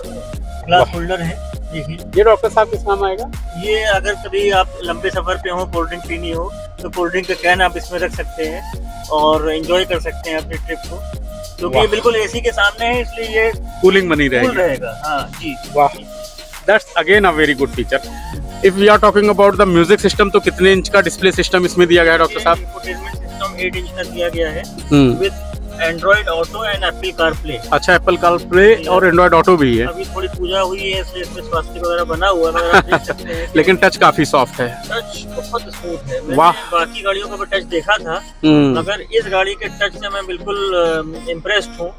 Speaker 2: ग्लास होल्डर है, देखिए।
Speaker 1: ये डॉक्टर साहब किस काम आएगा?
Speaker 2: ये अगर कभी आप लंबे सफर पे हो, कोल्ड ड्रिंक पीनी हो, तो कोल्ड ड्रिंक का कैन आप इसमें रख सकते हैं और एंजॉय कर सकते हैं अपनी ट्रिप को, क्योंकि ये बिल्कुल एसी के सामने है, इसलिए ये
Speaker 1: कूलिंग बनी
Speaker 2: कूल
Speaker 1: रहेगी।
Speaker 2: रहेगा। हाँ जी,
Speaker 1: वाह, that's again a very good feature. If we are talking about the music system, तो कितने इंच का डिस्प्ले सिस्टम इसमें दिया गया है डॉक्टर साहब?
Speaker 2: इंफोटेनमेंट सिस्टम 8 इंच का दिया गया है
Speaker 1: hmm,
Speaker 2: with Android Auto and Apple CarPlay.
Speaker 1: अच्छा, एप्पल कारप्ले और एंड्रॉइड ऑटो भी है।
Speaker 2: अभी थोड़ी पूजा हुई है इसलिए इसमें स्वास्तिक वगैरह बना हुआ है, मगर आप देख सकते हैं
Speaker 1: लेकिन टच काफी सॉफ्ट है।
Speaker 2: टच बहुत स्मूथ है। मैंने
Speaker 1: वाह।
Speaker 2: बाकी गाड़ियों का भी टच देखा था, मगर इस गाड़ी के टच से मैं बिल्कुल इम्प्रेस्ड हूँ।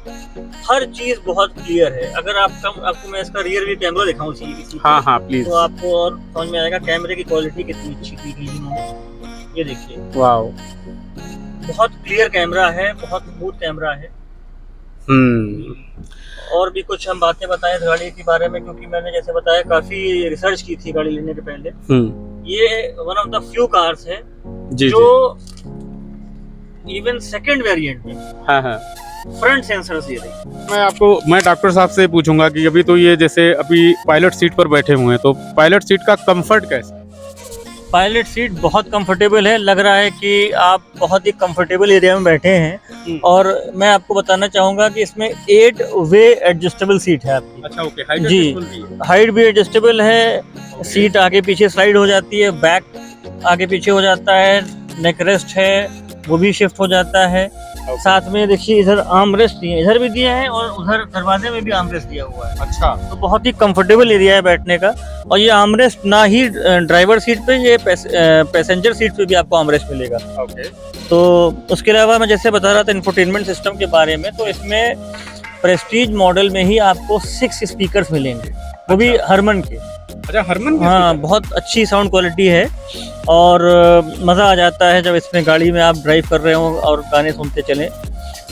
Speaker 2: हर चीज बहुत क्लियर है। अगर आपको मैं इसका रियर व्यू कैमरा दिखाऊं इसी
Speaker 1: हाँ हाँ प्लीज।
Speaker 2: तो आपको और समझ में आएगा कैमरे की क्वालिटी कितनी अच्छी की गई इन्होंने। ये देखिए,
Speaker 1: वाओ।
Speaker 2: बहुत क्लियर कैमरा है, बहुत स्मूथ कैमरा है। और भी कुछ हम बातें बताएं इस गाड़ी के बारे में, क्योंकि मैंने जैसे बताया काफी रिसर्च की थी गाड़ी लेने के पहले। ये one of the few cars है
Speaker 1: जी
Speaker 2: जो इवन सेकंड वेरिएंट में
Speaker 1: हाँ हाँ।
Speaker 2: फ्रंट सेंसर दे रही।
Speaker 1: मैं डॉक्टर साहब से पूछूंगा कि अभी तो ये जैसे अभी पायलट सीट पर बैठे हुए हैं, तो पायलट सीट का कंफर्ट कैसा है?
Speaker 2: पायलट सीट बहुत कंफर्टेबल है, लग रहा है कि आप बहुत ही कंफर्टेबल एरिया में बैठे हैं। और मैं आपको बताना चाहूंगा कि इसमें 8 वे एडजस्टेबल सीट है आपकी।
Speaker 1: अच्छा, ओके। हाइट
Speaker 2: जी,
Speaker 1: एडजस्टेबल भी है।
Speaker 2: हाइट भी एडजस्टेबल है, सीट आगे पीछे स्लाइड हो जाती है, बैक आगे पीछे हो जाता है, नेक रेस्ट है वो भी शिफ्ट हो जाता है। साथ में देखिए इधर आर्म रेस्ट दिए, इधर भी दिए हैं और उधर दरवाजे में भी आर्म रेस्ट दिया हुआ है।
Speaker 1: अच्छा,
Speaker 2: तो बहुत ही कंफर्टेबल एरिया है बैठने का। और ये आर्म रेस्ट ना ही ड्राइवर सीट पे, ये पैसेंजर सीट पे भी आपको आर्म रेस्ट मिलेगा।
Speaker 1: ओके।
Speaker 2: तो उसके अलावा मैं जैसे बता रहा था इंफोटेनमेंट सिस्टम के बारे में, तो इसमें प्रेस्टीज मॉडल में ही आपको 6 स्पीकर्स मिलेंगे, वो भी हरमन के।
Speaker 1: अच्छा, हरमन के
Speaker 2: हाँ,
Speaker 1: speaker?
Speaker 2: बहुत अच्छी साउंड क्वालिटी है और मज़ा आ जाता है जब इसमें गाड़ी में आप ड्राइव कर रहे हो और गाने सुनते चलें।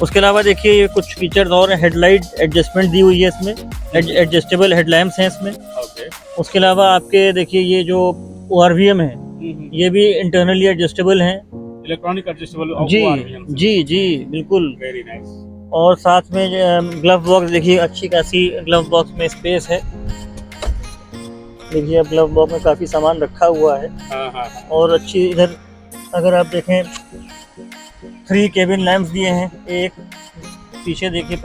Speaker 2: उसके अलावा देखिए ये कुछ फीचर्स और हैं, हेडलाइट एडजस्टमेंट दी हुई है इसमें, एडजस्टेबल हेडलैम्प्स हैं इसमें।
Speaker 1: ओके।
Speaker 2: उसके अलावा आपके देखिए ये जो ORVM है ये भी इंटरनली एडजस्टेबल हैं।
Speaker 1: इलेक्ट्रॉनिक एडजस्टेबल
Speaker 2: जी जी बिल्कुल।
Speaker 1: Very nice.
Speaker 2: और साथ में ग्लव बॉक्स देखिए, अच्छी खासी ग्लव बॉक्स में स्पेस है। देखिए अब ग्लव बॉक्स में काफ़ी सामान रखा हुआ है।
Speaker 1: हाँ हाँ।
Speaker 2: और अच्छी इधर अगर आप देखें 3 केबिन लैंप्स दिए हैं, एक पीछे देखिए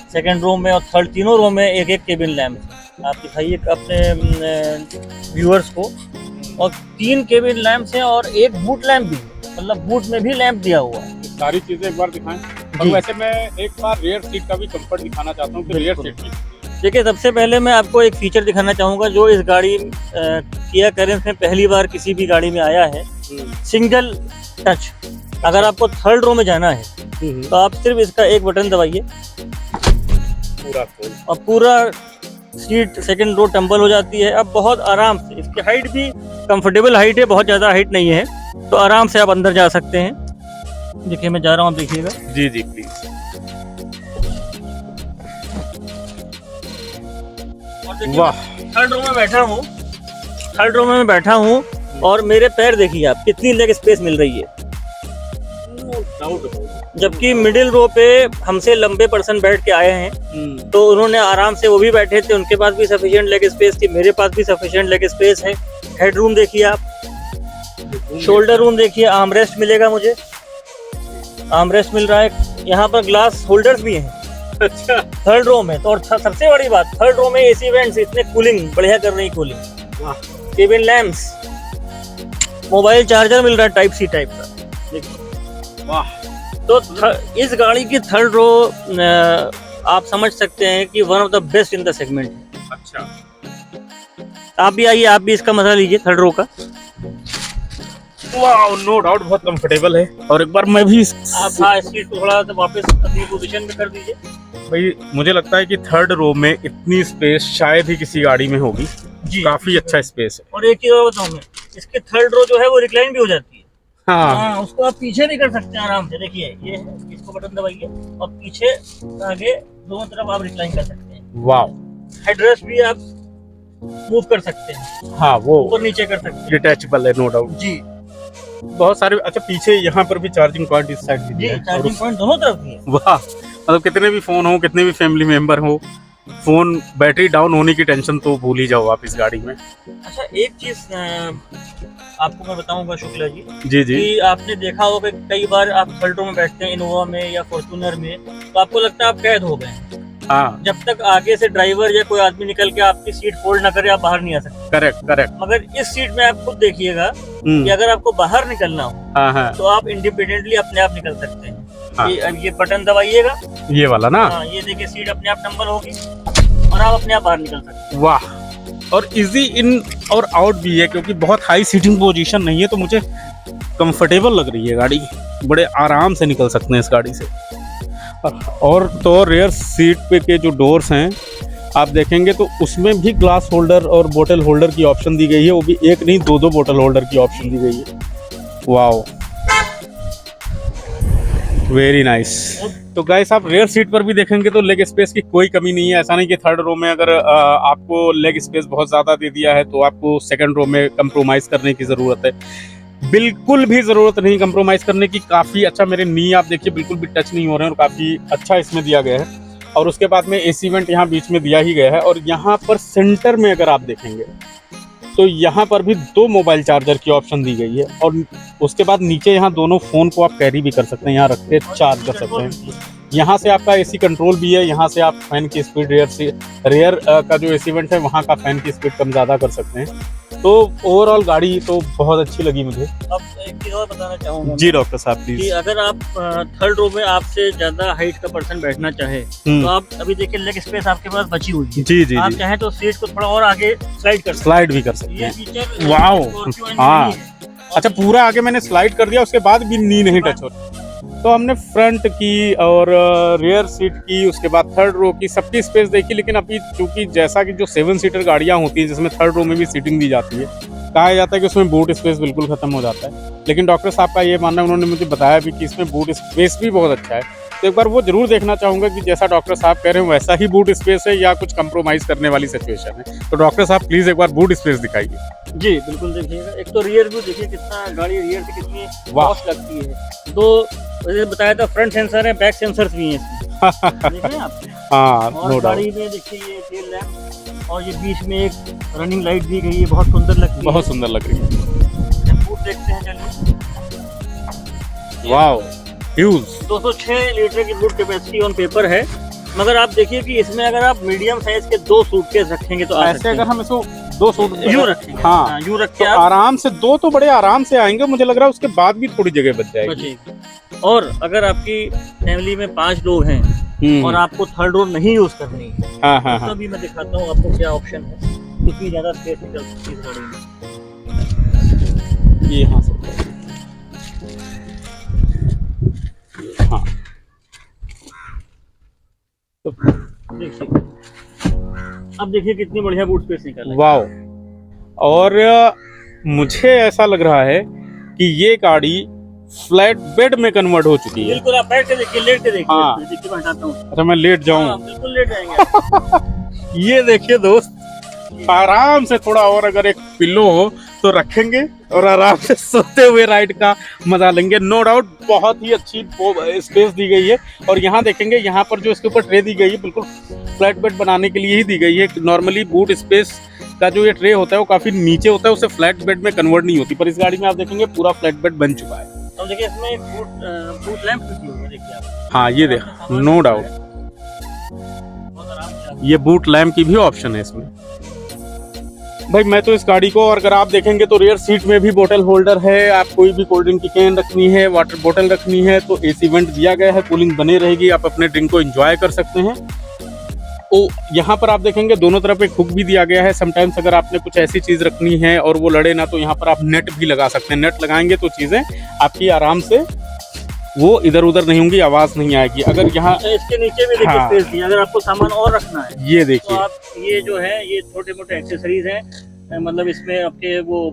Speaker 2: सेकंड रो में और थर्ड, तीनों रो में एक एक केबिन लैंप। आप दिखाइए अपने व्यूअर्स को। और 3 केबिन लैंप्स हैं और एक बूट लैंप भी, मतलब बूट में भी लैंप दिया हुआ है।
Speaker 1: सारी चीजें एक बार दिखाएं। और वैसे मैं एक बार रियर सीट का भी कंफर्ट दिखाना चाहता हूँ कि रियर सीट की।
Speaker 2: देखिए सबसे पहले मैं आपको एक फीचर दिखाना चाहूँगा जो इस गाड़ी किया कैरेंस में पहली बार किसी भी गाड़ी में आया है, सिंगल टच। अगर आपको थर्ड रो में जाना है तो आप सिर्फ इसका एक बटन दबाइए
Speaker 1: पूरा खोल
Speaker 2: और पूरा सीट सेकंड रो टम्बल हो जाती है। अब बहुत आराम से, इसकी हाइट भी कंफर्टेबल हाइट है, बहुत ज़्यादा हाइट नहीं है। तो आराम से आप अंदर जा सकते हैं। देखिए मैं जा रहा हूँ, आप देखिएगा।
Speaker 1: जी जी प्लीज।
Speaker 2: और देखिए
Speaker 1: वाह,
Speaker 2: थर्ड रो में बैठा हूँ, थर्ड रो में बैठा हूँ और मेरे पैर देखिए आप, कितनी लेग स्पेस मिल रही है। जबकि मिडिल रो पे हमसे लंबे पर्सन बैठ के आए हैं, तो उन्होंने आराम से, वो भी बैठे थे, उनके पास भी सफिशिएंट लेग स्पेस थी, मेरे पास भी सफिशिएंट लेग स्पेस है। हेड रूम देखिए आप, शोल्डर रूम देखिए, आर्म रेस्ट मिलेगा मुझे, आर्म रेस्ट मिल रहा है। यहाँ पर ग्लास होल्डर्स भी हैं।
Speaker 1: अच्छा,
Speaker 2: थर्ड रो में तो, और सबसे बड़ी बात, थर्ड रो में एसी वेंट्स इतने कूलिंग बढ़िया कर रही, cooling, cabin lamps, mobile charger मिल रहा है टाइप सी टाइप का। देखिए
Speaker 1: वाह।
Speaker 2: तो इस गाड़ी की थर्ड रो आप समझ सकते हैं कि one of the best in the segment.
Speaker 1: अच्छा,
Speaker 2: आप भी आइए, आप भी इसका मजा लीजिए थर्ड रो का।
Speaker 1: वाह, नो डाउट बहुत कंफर्टेबल है। और एक बार मैं भी
Speaker 2: आप हाँ, सीट को थोड़ा सा वापस अपनी पोजीशन में कर दीजिए।
Speaker 1: भाई मुझे लगता है कि थर्ड रो में इतनी स्पेस शायद ही किसी गाड़ी में होगी
Speaker 2: जी,
Speaker 1: काफी अच्छा स्पेस है।
Speaker 2: और एक चीज और बताऊं मैं, इसके थर्ड रो जो है वो रिक्लाइन भी हो जाती है।
Speaker 1: हाँ,
Speaker 2: हाँ, उसको आप पीछे भी कर सकते हैं आराम से। देखिए ये है, इसको बटन दबाइए और पीछे आगे दोनों तरफ आप रिक्लाइन कर सकते हैं।
Speaker 1: वाह।
Speaker 2: हेडरेस्ट भी आप मूव कर सकते हैं,
Speaker 1: हाँ, वो
Speaker 2: ऊपर नीचे कर सकते हैं।
Speaker 1: डिटैचेबल है नो डाउट
Speaker 2: जी
Speaker 1: बहुत सारे। अच्छा, पीछे यहाँ पर भी चार्जिंग पॉइंट इस साइड भी
Speaker 2: जी,
Speaker 1: दिया है।
Speaker 2: चार्जिंग पॉइंट दोनों तरफ भी है।
Speaker 1: वाह, मतलब कितने भी फोन हो, कितने भी फैमिली मेंबर हो, फोन बैटरी डाउन होने की टेंशन तो भूल ही जाओ आप इस गाड़ी में।
Speaker 2: अच्छा, एक चीज आपको मैं बताऊंगा शुक्ला जी,
Speaker 1: जी जी।
Speaker 2: कि आपने देखा होगा कि कई बार आप थर्ड रो में बैठते हैं इनोवा में या फॉर्च्यूनर में, तो आपको लगता है आप कैद हो गए।
Speaker 1: हाँ,
Speaker 2: जब तक आगे से ड्राइवर या कोई आदमी निकल के आपकी सीट फोल्ड ना करे, आप बाहर नहीं आ सकते।
Speaker 1: Correct correct.
Speaker 2: मगर इस सीट में आप खुद देखिएगा कि अगर आपको बाहर निकलना हो
Speaker 1: हाँ हाँ,
Speaker 2: तो आप इंडिपेंडेंटली अपने आप निकल सकते हैं।
Speaker 1: हाँ।
Speaker 2: ये बटन दबाइएगा,
Speaker 1: ये वाला ना।
Speaker 2: हाँ, ये देखिए सीट अपने आप नंबर होगी और आप अपने आप बाहर निकल सकते हैं।
Speaker 1: वाह, और इजी इन और आउट भी है क्योंकि बहुत हाई सीटिंग पोजीशन नहीं है, तो मुझे कंफर्टेबल लग रही है गाड़ी। बड़े आराम से निकल सकते हैं इस गाड़ी से। और तो रेयर सीट पे के जो डोर्स हैं आप देखेंगे तो उसमें भी ग्लास होल्डर और बोतल होल्डर की ऑप्शन दी गई है। वो भी एक नहीं, दो बोतल होल्डर की ऑप्शन दी गई है। Wow, very nice. तो गाइस, आप रेयर सीट पर भी देखेंगे तो लेग स्पेस की कोई कमी नहीं है। ऐसा नहीं कि थर्ड रो में अगर आपको लेग स्पेस बहुत ज़्यादा दे दिया है तो आपको सेकंड रो में कंप्रोमाइज़ करने की ज़रूरत है। बिल्कुल भी ज़रूरत नहीं कंप्रोमाइज़ करने की। काफ़ी अच्छा, मेरे नी आप देखिए बिल्कुल भी टच नहीं हो रहे हैं और काफ़ी अच्छा इसमें दिया गया है। और उसके बाद में एसी वेंट यहाँ बीच में दिया ही गया है। और यहाँ पर सेंटर में अगर आप देखेंगे तो यहाँ पर भी 2 मोबाइल चार्जर की ऑप्शन दी गई है। और उसके बाद नीचे यहाँ दोनों फ़ोन को आप कैरी भी कर सकते हैं, यहाँ रख के चार्ज कर सकते हैं। यहाँ से आपका एसी कंट्रोल भी है। यहाँ से आप फैन की स्पीड, रेयर का जो एसी वेंट है वहाँ का फैन की स्पीड कम ज़्यादा कर सकते हैं। तो ओवरऑल गाड़ी तो बहुत अच्छी लगी मुझे।
Speaker 2: अब एक चीज और बताना चाहूंगा
Speaker 1: जी डॉक्टर साहब
Speaker 2: कि
Speaker 1: प्लीज।
Speaker 2: अगर आप थर्ड रो में आपसे ज्यादा हाइट का पर्सन बैठना चाहे तो आप अभी देखिए लेग स्पेस आपके पास बची हुई है।
Speaker 1: जी जी
Speaker 2: आप
Speaker 1: जी,
Speaker 2: चाहें तो सीट को थोड़ा और आगे स्लाइड कर सकते
Speaker 1: स्लाइड भी कर सकते
Speaker 2: हैं। ये
Speaker 1: हैं।
Speaker 2: फीचर
Speaker 1: वाओ,
Speaker 2: Scorpio N
Speaker 1: हाँ।
Speaker 2: में नहीं है।
Speaker 1: अच्छा, पूरा आगे मैंने स्लाइड कर दिया, उसके बाद भी नी नहीं टच हो रही। तो हमने फ्रंट की और रियर सीट की, उसके बाद थर्ड रो की, सबकी स्पेस देखी। लेकिन अभी चूंकि जैसा कि जो 7 सीटर गाड़ियां होती हैं जिसमें थर्ड रो में भी सीटिंग दी जाती है, कहा जाता है कि उसमें बूट स्पेस बिल्कुल खत्म हो जाता है। लेकिन डॉक्टर साहब का ये मानना है, उन्होंने मुझे बताया भी कि इसमें बूट स्पेस भी बहुत अच्छा है। तो एक बार वो जरूर देखना चाहूँगा कि जैसा डॉक्टर साहब कह रहे हैं वैसा ही बूट स्पेस है या कुछ कंप्रोमाइज़ करने वाली सिचुएशन है। तो डॉक्टर साहब प्लीज़ एक बार बूट स्पेस दिखाइए।
Speaker 2: जी बिल्कुल, देखिएगा। एक तो रियर व्यू देखिए, कितना गाड़ी रियर से कितनी
Speaker 1: वाह।
Speaker 2: कॉस्ट लगती है। तो मैंने बताया था फ्रंट सेंसर है, बैक सेंसर्स भी हैं इसमें। देख रहे हैं आप?
Speaker 1: हाँ,
Speaker 2: और
Speaker 1: नो डाउट।
Speaker 2: गाड़ी में देखिए ये टेल लैंप और ये बीच में एक रनिंग लाइट दी गई है, बहुत सुंदर लगती है।
Speaker 1: बहुत सुंदर लग रही है।
Speaker 2: बूट देखते हैं, चलिए।
Speaker 1: Wow, huge.
Speaker 2: 206 लीटर की बूट कैपेसिटी ऑन पेपर है, मगर आप देखिए कि इसमें अगर आप मीडियम साइज के 2 सूटकेस रखेंगे तो आ
Speaker 1: ऐसे
Speaker 2: सकते
Speaker 1: अगर
Speaker 2: हैं।
Speaker 1: हम इसको 2 सूट
Speaker 2: यूं रखेंगे,
Speaker 1: हाँ,
Speaker 2: यूं रख
Speaker 1: तो
Speaker 2: के आप
Speaker 1: आराम से 2 तो बड़े आराम से आएंगे। मुझे लग रहा है उसके बाद भी थोड़ी जगह बच जाएगी।
Speaker 2: बचेगी। और अगर आपकी फैमिली में 5 लोग हैं और आपको थर्ड रो नहीं यूज करनी है,
Speaker 1: हाँ हाँ हाँ,
Speaker 2: तभी मैं दिखाता हूँ आपको क्या ऑप्शन है। कितनी ज्यादा स्पेस निकल सकती है इस गाड़ी में।
Speaker 1: ये यहाँ से हाँ, तो
Speaker 2: देखिए, अब देखिए कितनी बढ़िया बूट स्पेस निकल रही है।
Speaker 1: वाओ। और मुझे ऐसा लग रहा है कि ये गाड़ी फ्लैट बेड में कन्वर्ट हो चुकी है।
Speaker 2: बिल्कुल, आप बैठ के देखिए, लेट के देखिए।
Speaker 1: हाँ।
Speaker 2: देखिए, मैं हटाता हूँ।
Speaker 1: अच्छा, मैं लेट जाऊं?
Speaker 2: हाँ, बिल्कुल लेट जाएंगे।
Speaker 1: ये देखिए दोस्त, आराम से थोड़ा और अगर एक पिल्लो हो तो रखेंगे और आराम से सोते हुए राइड का मजा लेंगे। नो डाउट बहुत ही अच्छी स्पेस दी गई है। और यहाँ देखेंगे, यहाँ पर जो इसके ऊपर ट्रे दी गई है बिल्कुल फ्लैट बेड बनाने के लिए ही दी गई है। नॉर्मली बूट स्पेस का जो ये ट्रे होता है वो काफी नीचे होता है, उसे फ्लैट बेड में कन्वर्ट नहीं होती, पर इस गाड़ी में आप देखेंगे पूरा फ्लैट बेड बन चुका है।
Speaker 2: अब देखिए, इसमें बूट लैंप भी होगा, देखिए आप।
Speaker 1: हाँ, ये देख, नो डाउट
Speaker 2: बहुत आराम से आप-
Speaker 1: ये बूट लैम्प की भी ऑप्शन है इसमें। भाई मैं तो इस गाड़ी को, और अगर आप देखेंगे तो रियर सीट में भी बोतल होल्डर है। आप कोई भी कोल्ड ड्रिंक की कैन रखनी है, वाटर बोतल रखनी है तो एसी वेंट दिया गया है, कूलिंग बनी रहेगी, आप अपने ड्रिंक को एंजॉय कर सकते हैं। तो यहाँ पर आप देखेंगे दोनों तरफ एक हुक भी दिया गया है। समटाइम्स अगर आपने कुछ ऐसी चीज रखनी है और वो लड़े ना, तो यहाँ पर आप नेट भी लगा सकते हैं। नेट लगाएंगे तो चीजें आपकी आराम से वो इधर उधर नहीं होंगी, आवाज नहीं आएगी। अगर यहाँ
Speaker 2: इसके नीचे भी देखिए
Speaker 1: हाँ।
Speaker 2: स्पेस दी है, अगर आपको सामान और रखना है
Speaker 1: ये
Speaker 2: तो
Speaker 1: देखिए,
Speaker 2: आप ये जो है ये छोटे मोटे एक्सेसरीज हैं, मतलब इसमें आपके वो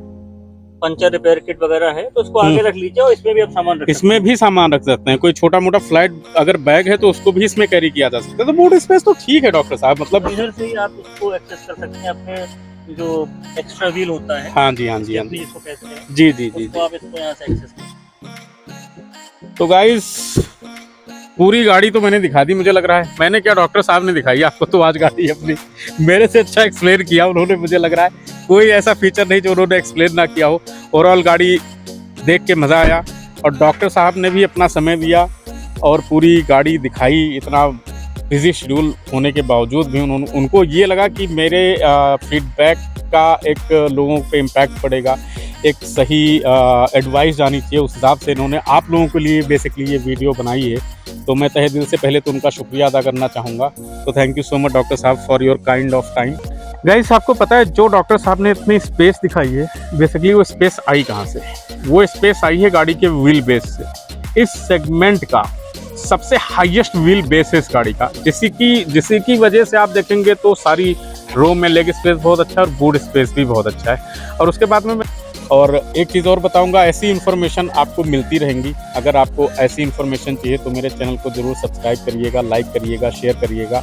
Speaker 2: पंचर रिपेयर किट वगैरह है तो उसको आगे रख लीजिए और इसमें भी आप सामान रख
Speaker 1: इसमें भी सामान रख सकते हैं। कोई छोटा मोटा फ्लाइट अगर बैग है तो उसको भी इसमें कैरी किया जा सकता है। तो बूट स्पेस तो ठीक है डॉक्टर साहब, मतलब
Speaker 2: इधर से ही आप उसको एक्सेस कर सकते हैं। अपने जो एक्स्ट्रा व्हील होता है,
Speaker 1: हाँ जी, हाँ जी, हाँ जी,
Speaker 2: इसको कहते हैं,
Speaker 1: जी जी जी
Speaker 2: उसको आप इसको यहाँ से एक्सेस कर।
Speaker 1: तो गाइस पूरी गाड़ी तो मैंने दिखा दी, मुझे लग रहा है। मैंने क्या, डॉक्टर साहब ने दिखाई आपको तो आज गाड़ी अपनी। मेरे से अच्छा एक्सप्लेन किया उन्होंने, मुझे लग रहा है कोई ऐसा फीचर नहीं जो उन्होंने एक्सप्लेन ना किया हो। ओवरऑल गाड़ी देख के मज़ा आया और डॉक्टर साहब ने भी अपना समय दिया और पूरी गाड़ी दिखाई। इतना बिजी शेड्यूल होने के बावजूद भी उनको ये लगा कि मेरे फीडबैक का एक लोगों पे इम्पैक्ट पड़ेगा, एक सही एडवाइस जानी चाहिए, उस हिसाब से इन्होंने आप लोगों के लिए बेसिकली ये वीडियो बनाई है। तो मैं तहे दिल से पहले तो उनका शुक्रिया अदा करना चाहूँगा। तो thank you so much doctor साहब for your kind of time. Guys आपको पता है जो डॉक्टर साहब ने इतनी स्पेस दिखाई है, बेसिकली वो स्पेस आई कहाँ से? वो स्पेस आई है गाड़ी के व्हील बेस से। इस सेगमेंट का सबसे हाईएस्ट व्हील बेस है इस गाड़ी का, जिसकी की वजह से आप देखेंगे तो सारी रो में लेग स्पेस बहुत अच्छा है और बूट स्पेस भी बहुत अच्छा है। और उसके बाद में मैं और एक चीज़ और बताऊंगा, ऐसी इन्फॉर्मेशन आपको मिलती रहेंगी। अगर आपको ऐसी इन्फॉर्मेशन चाहिए तो मेरे चैनल को ज़रूर सब्सक्राइब करिएगा, लाइक करिएगा, शेयर करिएगा।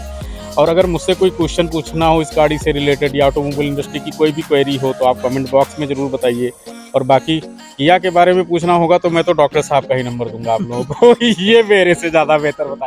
Speaker 1: और अगर मुझसे कोई क्वेश्चन पूछना हो इस गाड़ी से रिलेटेड या ऑटोमोबाइल इंडस्ट्री की कोई भी क्वेरी हो तो आप कमेंट बॉक्स में ज़रूर बताइए। और बाकी किया के बारे में पूछना होगा तो मैं तो डॉक्टर साहब का ही नंबर दूंगा आप लोगों को। ये मेरे से ज़्यादा बेहतर बता